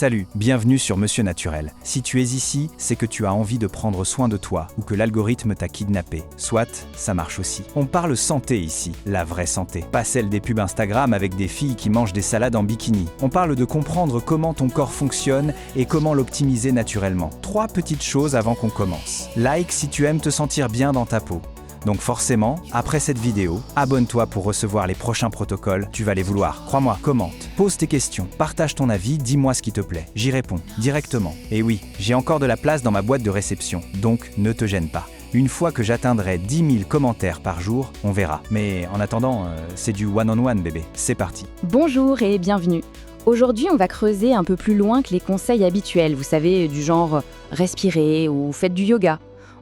Salut, bienvenue sur Monsieur Naturel. Si tu es ici, c'est que tu as envie de prendre soin de toi ou que l'algorithme t'a kidnappé. Soit, ça marche aussi. On parle santé ici, la vraie santé. Pas celle des pubs Instagram avec des filles qui mangent des salades en bikini. On parle de comprendre comment ton corps fonctionne et comment l'optimiser naturellement. 3 petites choses avant qu'on commence. Like si tu aimes te sentir bien dans ta peau. Donc forcément, après cette vidéo, abonne-toi pour recevoir les prochains protocoles, tu vas les vouloir. Crois-moi, commente, pose tes questions, partage ton avis, dis-moi ce qui te plaît. J'y réponds, directement. Et oui, j'ai encore de la place dans ma boîte de réception, donc ne te gêne pas. Une fois que j'atteindrai 10 000 commentaires par jour, on verra. Mais en attendant, c'est du one-on-one bébé, c'est parti. Bonjour et bienvenue. Aujourd'hui, on va creuser un peu plus loin que les conseils habituels, vous savez, du genre respirer ou faites du yoga.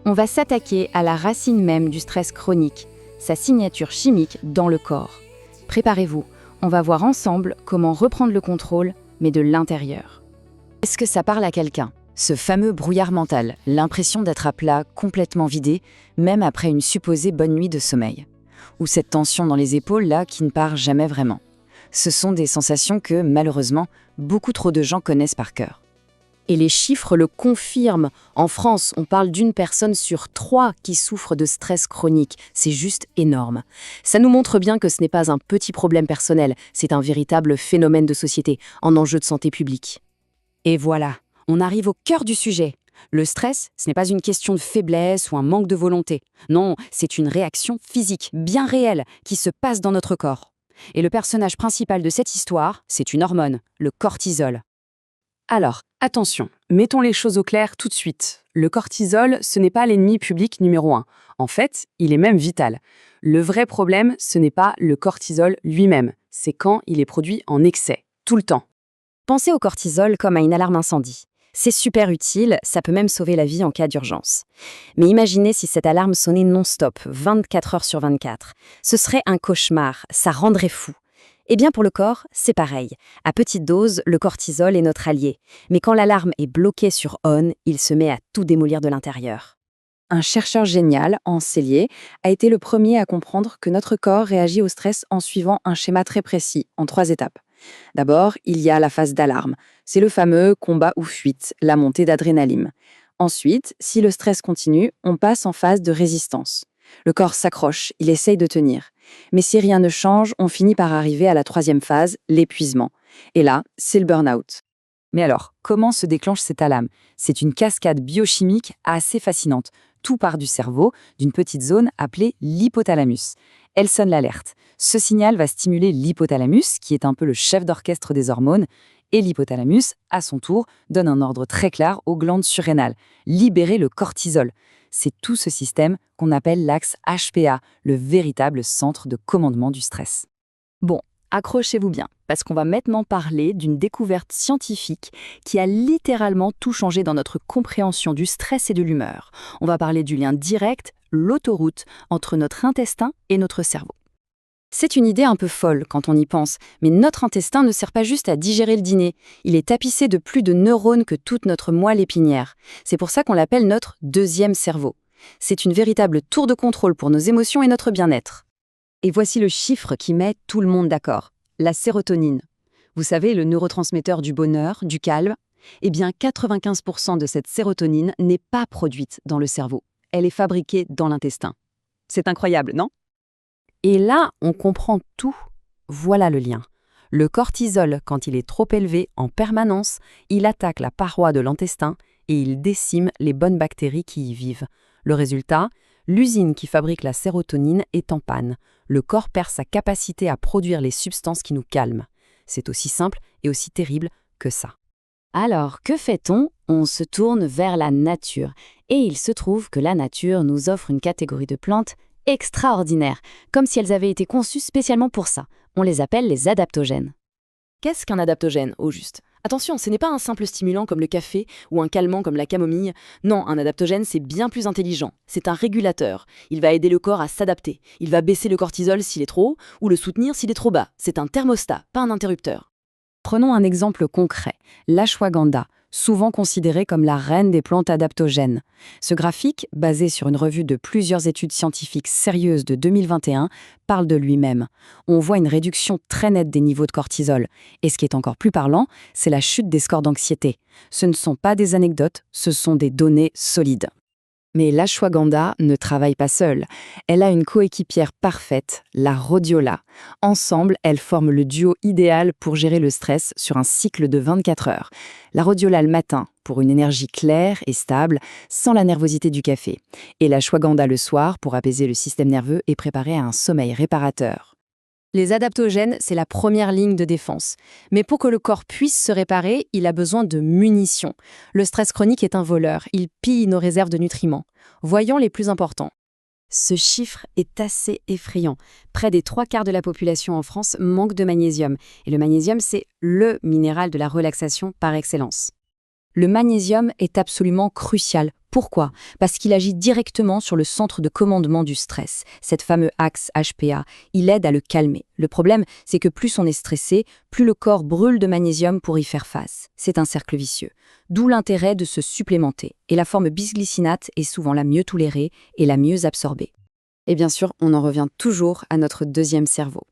On va s'attaquer à la racine même du stress chronique, sa signature chimique dans le corps. Préparez-vous, on va voir ensemble comment reprendre le contrôle, mais de l'intérieur. Est-ce que ça parle à quelqu'un ? Ce fameux brouillard mental, l'impression d'être à plat, complètement vidé, même après une supposée bonne nuit de sommeil. Ou cette tension dans les épaules là qui ne part jamais vraiment. Ce sont des sensations que, malheureusement, beaucoup trop de gens connaissent par cœur. Et les chiffres le confirment. En France, on parle d'une personne sur 3 qui souffre de stress chronique. C'est juste énorme. Ça nous montre bien que ce n'est pas un petit problème personnel, c'est un véritable phénomène de société, un enjeu de santé publique. Et voilà, on arrive au cœur du sujet. Le stress, ce n'est pas une question de faiblesse ou un manque de volonté. Non, c'est une réaction physique, bien réelle, qui se passe dans notre corps. Et le personnage principal de cette histoire, c'est une hormone, le cortisol. Alors, attention, mettons les choses au clair tout de suite. Le cortisol, ce n'est pas l'ennemi public numéro 1. En fait, il est même vital. Le vrai problème, ce n'est pas le cortisol lui-même, c'est quand il est produit en excès, tout le temps. Pensez au cortisol comme à une alarme incendie. C'est super utile, ça peut même sauver la vie en cas d'urgence. Mais imaginez si cette alarme sonnait non-stop, 24 heures sur 24. Ce serait un cauchemar, ça rendrait fou. Eh bien pour le corps, c'est pareil. À petite dose, le cortisol est notre allié. Mais quand l'alarme est bloquée sur on, il se met à tout démolir de l'intérieur. Un chercheur génial, Hans Selye, a été le premier à comprendre que notre corps réagit au stress en suivant un schéma très précis, en 3 étapes. D'abord, il y a la phase d'alarme. C'est le fameux combat ou fuite, la montée d'adrénaline. Ensuite, si le stress continue, on passe en phase de résistance. Le corps s'accroche, il essaye de tenir. Mais si rien ne change, on finit par arriver à la 3e phase, l'épuisement. Et là, c'est le burn-out. Mais alors, comment se déclenche cette alarme ? C'est une cascade biochimique assez fascinante. Tout part du cerveau, d'une petite zone appelée l'hypothalamus. Elle sonne l'alerte. Ce signal va stimuler l'hypothalamus, qui est un peu le chef d'orchestre des hormones, et l'hypothalamus, à son tour, donne un ordre très clair aux glandes surrénales. Libérer le cortisol. C'est tout ce système qu'on appelle l'axe HPA, le véritable centre de commandement du stress. Bon, accrochez-vous bien, parce qu'on va maintenant parler d'une découverte scientifique qui a littéralement tout changé dans notre compréhension du stress et de l'humeur. On va parler du lien direct, l'autoroute, entre notre intestin et notre cerveau. C'est une idée un peu folle quand on y pense, mais notre intestin ne sert pas juste à digérer le dîner. Il est tapissé de plus de neurones que toute notre moelle épinière. C'est pour ça qu'on l'appelle notre 2e cerveau. C'est une véritable tour de contrôle pour nos émotions et notre bien-être. Et voici le chiffre qui met tout le monde d'accord. La sérotonine. Vous savez, le neurotransmetteur du bonheur, du calme. Eh bien, 95% de cette sérotonine n'est pas produite dans le cerveau. Elle est fabriquée dans l'intestin. C'est incroyable, non ? Et là, on comprend tout. Voilà le lien. Le cortisol, quand il est trop élevé en permanence, il attaque la paroi de l'intestin et il décime les bonnes bactéries qui y vivent. Le résultat, l'usine qui fabrique la sérotonine est en panne. Le corps perd sa capacité à produire les substances qui nous calment. C'est aussi simple et aussi terrible que ça. Alors, que fait-on ? On se tourne vers la nature. Et il se trouve que la nature nous offre une catégorie de plantes extraordinaires, comme si elles avaient été conçues spécialement pour ça. On les appelle les adaptogènes. Qu'est-ce qu'un adaptogène, au juste ? Attention, ce n'est pas un simple stimulant comme le café ou un calmant comme la camomille. Non, un adaptogène, c'est bien plus intelligent. C'est un régulateur. Il va aider le corps à s'adapter. Il va baisser le cortisol s'il est trop haut ou le soutenir s'il est trop bas. C'est un thermostat, pas un interrupteur. Prenons un exemple concret, l'ashwagandha, souvent considérée comme la reine des plantes adaptogènes. Ce graphique, basé sur une revue de plusieurs études scientifiques sérieuses de 2021, parle de lui-même. On voit une réduction très nette des niveaux de cortisol. Et ce qui est encore plus parlant, c'est la chute des scores d'anxiété. Ce ne sont pas des anecdotes, ce sont des données solides. Mais l'ashwagandha ne travaille pas seule. Elle a une coéquipière parfaite, la rhodiola. Ensemble, elles forment le duo idéal pour gérer le stress sur un cycle de 24 heures. La rhodiola le matin, pour une énergie claire et stable, sans la nervosité du café. Et l'ashwagandha le soir, pour apaiser le système nerveux et préparer à un sommeil réparateur. Les adaptogènes, c'est la première ligne de défense. Mais pour que le corps puisse se réparer, il a besoin de munitions. Le stress chronique est un voleur, il pille nos réserves de nutriments. Voyons les plus importants. Ce chiffre est assez effrayant. Près des 3/4 de la population en France manque de magnésium. Et le magnésium, c'est le minéral de la relaxation par excellence. Le magnésium est absolument crucial. Pourquoi ? Parce qu'il agit directement sur le centre de commandement du stress, cette fameuse axe HPA. Il aide à le calmer. Le problème, c'est que plus on est stressé, plus le corps brûle de magnésium pour y faire face. C'est un cercle vicieux. D'où l'intérêt de se supplémenter. Et la forme bisglycinate est souvent la mieux tolérée et la mieux absorbée. Et bien sûr, on en revient toujours à notre deuxième cerveau.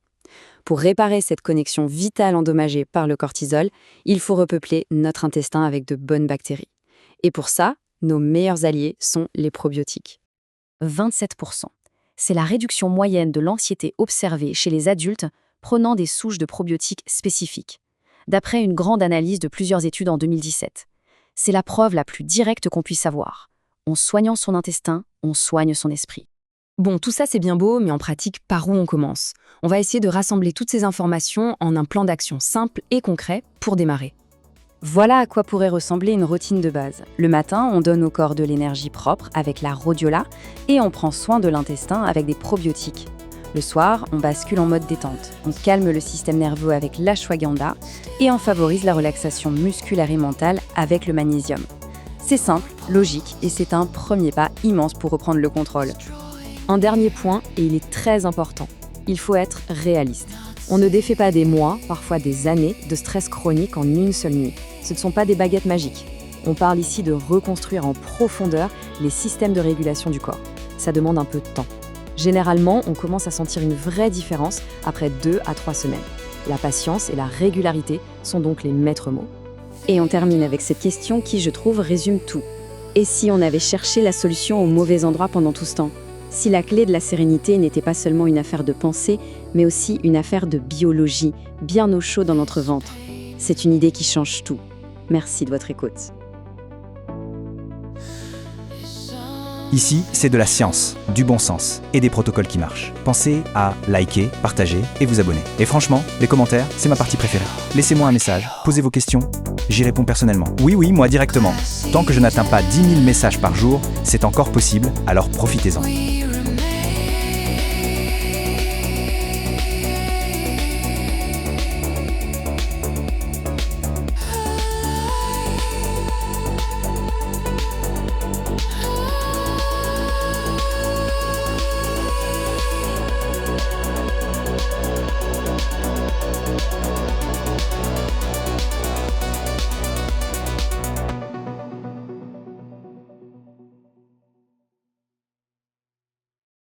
Pour réparer cette connexion vitale endommagée par le cortisol, il faut repeupler notre intestin avec de bonnes bactéries. Et pour ça, nos meilleurs alliés sont les probiotiques. 27%. C'est la réduction moyenne de l'anxiété observée chez les adultes prenant des souches de probiotiques spécifiques, d'après une grande analyse de plusieurs études en 2017. C'est la preuve la plus directe qu'on puisse avoir. En soignant son intestin, on soigne son esprit. Bon, tout ça c'est bien beau, mais en pratique, par où on commence ? On va essayer de rassembler toutes ces informations en un plan d'action simple et concret pour démarrer. Voilà à quoi pourrait ressembler une routine de base. Le matin, on donne au corps de l'énergie propre avec la rhodiola et on prend soin de l'intestin avec des probiotiques. Le soir, on bascule en mode détente. On calme le système nerveux avec l'ashwagandha et on favorise la relaxation musculaire et mentale avec le magnésium. C'est simple, logique et c'est un premier pas immense pour reprendre le contrôle. Un dernier point, et il est très important, il faut être réaliste. On ne défait pas des mois, parfois des années, de stress chronique en une seule nuit. Ce ne sont pas des baguettes magiques. On parle ici de reconstruire en profondeur les systèmes de régulation du corps. Ça demande un peu de temps. Généralement, on commence à sentir une vraie différence après 2 à 3 semaines. La patience et la régularité sont donc les maîtres mots. Et on termine avec cette question qui, je trouve, résume tout. Et si on avait cherché la solution au mauvais endroit pendant tout ce temps ? Si la clé de la sérénité n'était pas seulement une affaire de pensée, mais aussi une affaire de biologie, bien au chaud dans notre ventre. C'est une idée qui change tout. Merci de votre écoute. Ici, c'est de la science, du bon sens et des protocoles qui marchent. Pensez à liker, partager et vous abonner. Et franchement, les commentaires, c'est ma partie préférée. Laissez-moi un message, posez vos questions, j'y réponds personnellement. Oui, moi directement. Tant que je n'atteins pas 10 000 messages par jour, c'est encore possible, alors profitez-en.